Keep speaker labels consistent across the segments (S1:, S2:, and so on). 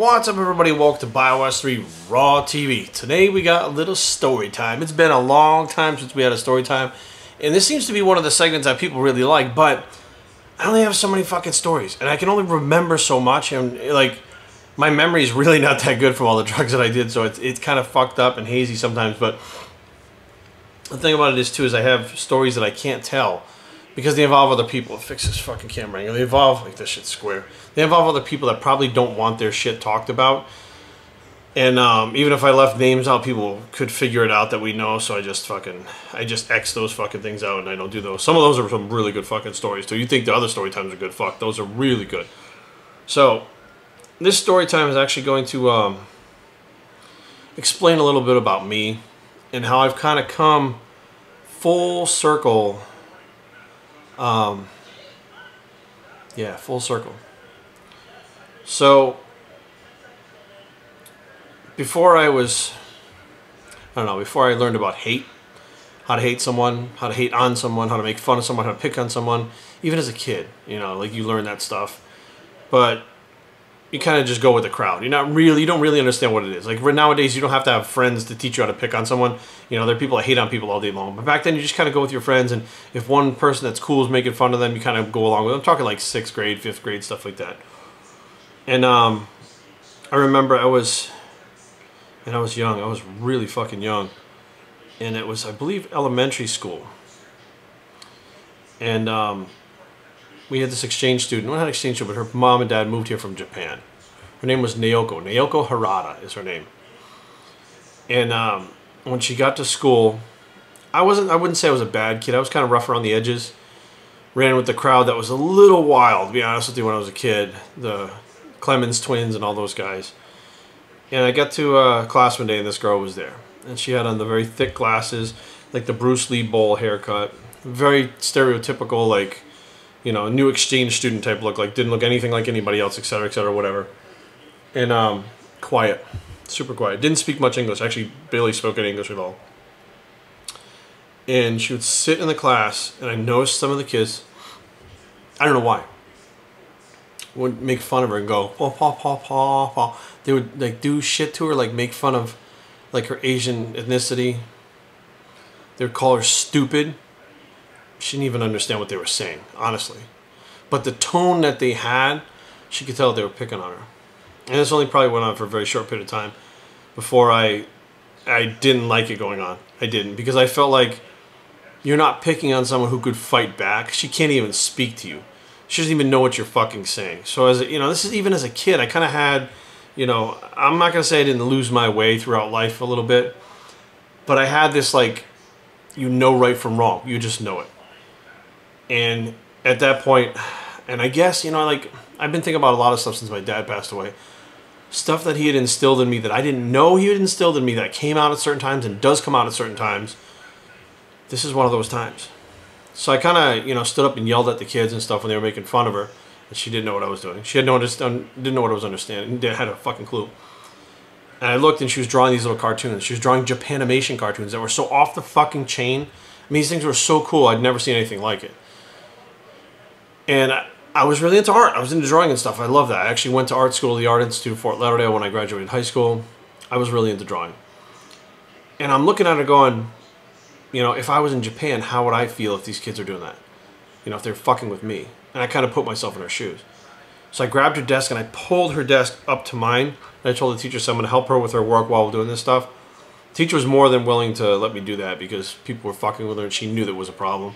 S1: What's up, everybody? Welcome to Bios3 Raw TV. Today we got a little story time. It's been a long time since we had a story time, and this seems to be one of the segments that people really like, but I only have so many fucking stories, and I can only remember so much, and like, my memory is really not that good from all the drugs that I did, so it's kind of fucked up and hazy sometimes. But the thing about it is, too, is I have stories that I can't tell because they involve other people. Fix this fucking camera angle. They involve, like, this shit's square. They involve other people that probably don't want their shit talked about. And even if I left names out, people could figure it out that we know. So I just X those fucking things out and I don't do those. Some of those are some really good fucking stories too. You think the other story times are good? Fuck, those are really good. So this story time is actually going to explain a little bit about me and how I've kind of come full circle. Yeah, full circle. So before I learned about hate, how to hate someone, how to hate on someone, how to make fun of someone, how to pick on someone, even as a kid, you know, like you learn that stuff, but you kind of just go with the crowd. You don't really understand what it is. Like nowadays, you don't have to have friends to teach you how to pick on someone. You know, there are people that hate on people all day long. But back then, you just kind of go with your friends, and if one person that's cool is making fun of them, you kind of go along with them. I'm talking like 6th grade, 5th grade, stuff like that. And I remember I was young. I was really fucking young. And it was, I believe, elementary school. And we had this exchange student. Well, not exchange student, but her mom and dad moved here from Japan. Her name was Naoko. Naoko Harada is her name. And when she got to school, I wouldn't say I was a bad kid. I was kind of rough around the edges. Ran with the crowd that was a little wild, to be honest with you, when I was a kid. The Clemens twins and all those guys. And I got to class one day and this girl was there. And she had on the very thick glasses, like the Bruce Lee bowl haircut. Very stereotypical, like, you know, new exchange student type look, like didn't look anything like anybody else, etc., whatever. And quiet, super quiet. Didn't speak much English. Actually, barely spoke any English at all. And she would sit in the class, and I noticed some of the kids, I don't know why, would make fun of her and go, paw, paw, paw, paw, paw. They would like do shit to her, like make fun of like her Asian ethnicity. They would call her stupid. She didn't even understand what they were saying, honestly. But the tone that they had, she could tell they were picking on her. And this only probably went on for a very short period of time before I didn't like it going on. I didn't, because I felt like you're not picking on someone who could fight back. She can't even speak to you. She doesn't even know what you're fucking saying. So as you know, this is even as a kid, I kind of had, you know, I'm not gonna say I didn't lose my way throughout life a little bit, but I had this like, you know right from wrong. You just know it. And at that point, and I guess, you know, like, I've been thinking about a lot of stuff since my dad passed away. Stuff that he had instilled in me that I didn't know he had instilled in me that came out at certain times and does come out at certain times. This is one of those times. So I kind of, you know, stood up and yelled at the kids and stuff when they were making fun of her. And she didn't know what I was doing. She had didn't know what I was understanding. Didn't had a fucking clue. And I looked and she was drawing these little cartoons. She was drawing Japanimation cartoons that were so off the fucking chain. I mean, these things were so cool. I'd never seen anything like it. And I was really into art. I was into drawing and stuff. I love that. I actually went to art school, the Art Institute of Fort Lauderdale, when I graduated high school. I was really into drawing. And I'm looking at it going, you know, if I was in Japan, how would I feel if these kids are doing that? You know, if they're fucking with me. And I kind of put myself in her shoes. So I grabbed her desk and I pulled her desk up to mine. And I told the teacher, so I'm going to help her with her work while we're doing this stuff. The teacher was more than willing to let me do that because people were fucking with her and she knew that was a problem.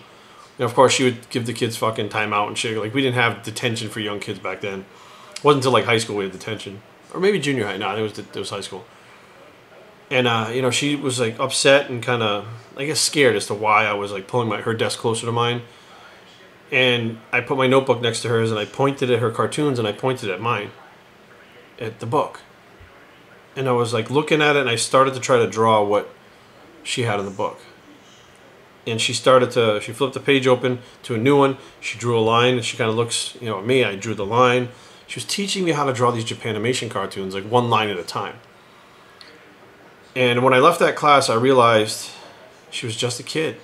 S1: And of course, she would give the kids fucking time out and shit. Like, we didn't have detention for young kids back then. It wasn't until like high school we had detention. Or maybe junior high. No, it was high school. And, you know, she was like upset and kind of, I guess, scared as to why I was like pulling her desk closer to mine. And I put my notebook next to hers and I pointed at her cartoons and I pointed at mine, at the book. And I was like looking at it and I started to try to draw what she had in the book. And she flipped the page open to a new one. She drew a line and she kind of looks, you know, at me. I drew the line. She was teaching me how to draw these Japanimation cartoons, like one line at a time. And when I left that class, I realized she was just a kid.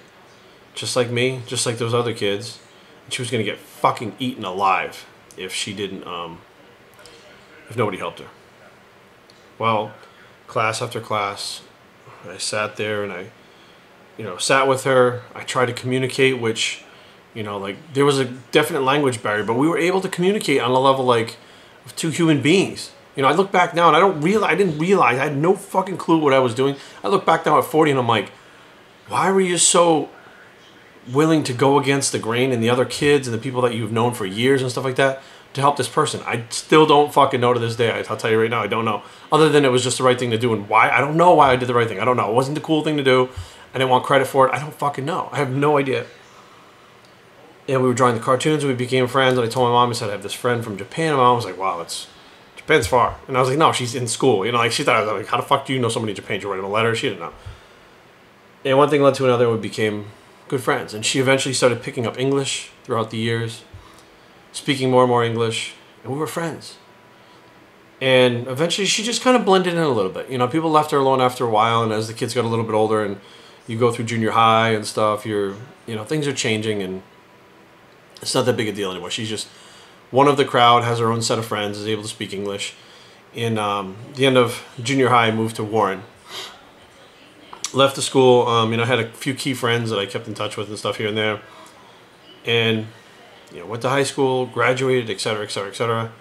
S1: Just like me, just like those other kids. And she was going to get fucking eaten alive if she didn't, if nobody helped her. Well, class after class, I sat there and I, sat with her. I tried to communicate, which, like there was a definite language barrier, but we were able to communicate on a level like of two human beings. I look back now and I didn't realize, I had no fucking clue what I was doing. I look back now at 40 and I'm like, why were you so willing to go against the grain and the other kids and the people that you've known for years and stuff like that to help this person? I still don't fucking know to this day. I'll tell you right now, I don't know. Other than it was just the right thing to do, and why, I don't know why I did the right thing. I don't know. It wasn't the cool thing to do. I didn't want credit for it. I don't fucking know. I have no idea. And we were drawing the cartoons and we became friends, and I told my mom, I said, I have this friend from Japan. And my mom was like, wow, Japan's far. And I was like, no, she's in school. Like she thought, I was like, how the fuck do you know somebody in Japan? Did you write him a letter? She didn't know. And one thing led to another, we became good friends. And she eventually started picking up English throughout the years, speaking more and more English, and we were friends. And eventually she just kind of blended in a little bit. People left her alone after a while, and as the kids got a little bit older and you go through junior high and stuff, things are changing, and it's not that big a deal anymore. She's just one of the crowd, has her own set of friends, is able to speak English. In the end of junior high, I moved to Warren. Left the school. I had a few key friends that I kept in touch with and stuff here and there. And, went to high school, graduated, etc., etc., etc.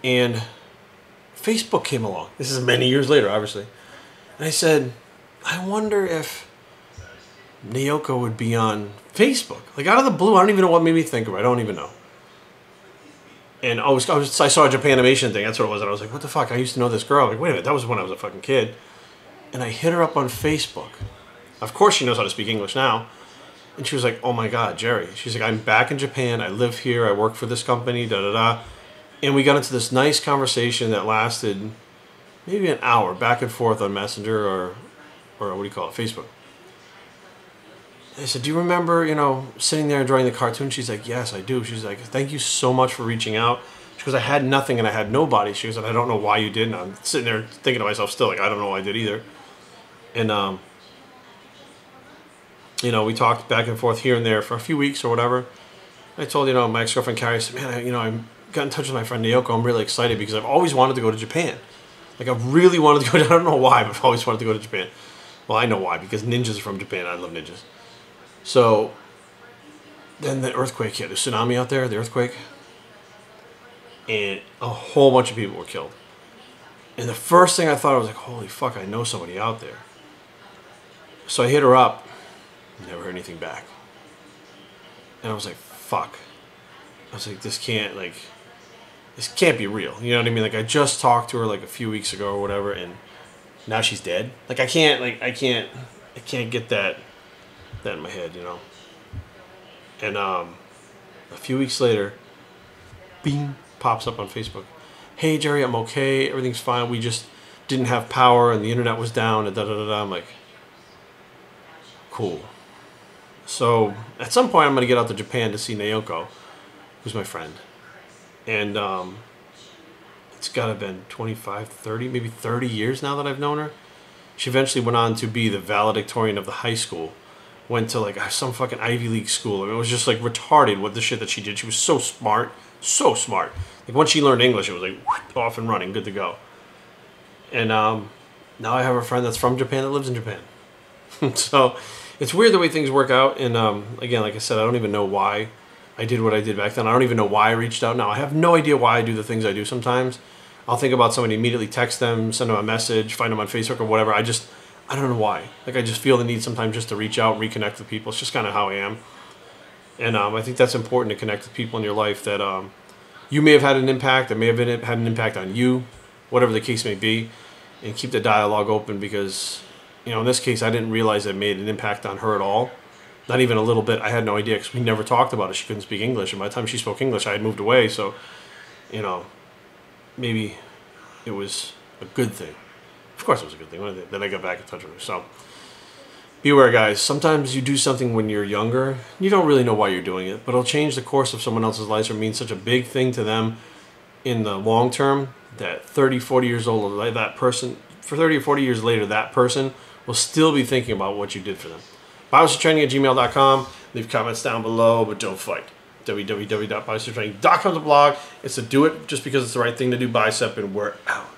S1: And Facebook came along. This is many years later, obviously. And I said, I wonder if Naoko would be on Facebook. Like, out of the blue, I don't even know what made me think of it. I don't even know. And I saw a Japanimation thing. That's what it was. And I was like, what the fuck? I used to know this girl. Like, wait a minute. That was when I was a fucking kid. And I hit her up on Facebook. Of course she knows how to speak English now. And she was like, oh my God, Jerry. She's like, I'm back in Japan. I live here. I work for this company, da-da-da. And we got into this nice conversation that lasted maybe an hour, back and forth on Messenger or what do you call it, Facebook. I said, do you remember, sitting there and drawing the cartoon? She's like, yes, I do. She's like, thank you so much for reaching out. She goes, I had nothing and I had nobody. She goes, and I don't know why you did. And I'm sitting there thinking to myself still, like, I don't know why I did either. And, we talked back and forth here and there for a few weeks or whatever. I told, my ex-girlfriend Carrie, I said, man, I got in touch with my friend Naoko. I'm really excited because I've always wanted to go to Japan. Like, I really wanted to go. I don't know why, but I've always wanted to go to Japan. Well, I know why, because ninjas are from Japan. I love ninjas. So, then the earthquake hit. The tsunami out there, the earthquake. And a whole bunch of people were killed. And the first thing I thought, I was like, holy fuck, I know somebody out there. So I hit her up. Never heard anything back. And I was like, fuck. I was like, this can't be real. You know what I mean? Like, I just talked to her like a few weeks ago or whatever, and now she's dead. Like, I can't get that in my head, And a few weeks later, bing, pops up on Facebook. Hey Jerry, I'm okay. Everything's fine. We just didn't have power and the internet was down and da da da da. I'm like, cool. So at some point I'm gonna get out to Japan to see Naoko, who's my friend. And it's gotta have been 25, 30, maybe 30 years now that I've known her. She eventually went on to be the valedictorian of the high school. Went to like some fucking Ivy League school. I mean, it was just like retarded what the shit that she did. She was so smart. So smart. Like, once she learned English, it was like off and running, good to go. And now I have a friend that's from Japan that lives in Japan. So it's weird the way things work out. And again, like I said, I don't even know why I did what I did back then. I don't even know why I reached out now. I have no idea why I do the things I do sometimes. I'll think about somebody, immediately text them, send them a message, find them on Facebook or whatever. I don't know why. Like, I just feel the need sometimes just to reach out, reconnect with people. It's just kind of how I am. And I think that's important to connect with people in your life that you may have had an impact, that may have had an impact on you, whatever the case may be, and keep the dialogue open because, in this case, I didn't realize it made an impact on her at all. Not even a little bit. I had no idea because we never talked about it. She couldn't speak English, and by the time she spoke English, I had moved away. So, maybe it was a good thing. Of course it was a good thing. Then I got back in touch with her. So, beware, guys. Sometimes you do something when you're younger. You don't really know why you're doing it, but it'll change the course of someone else's life or mean such a big thing to them in the long term that 30, 40 years old, that person, for 30 or 40 years later, that person will still be thinking about what you did for them. Biostraining@gmail.com. Leave comments down below, but don't fight. www.biostraining.com is a blog. It's to do it just because it's the right thing to do. Bicep, and we're out.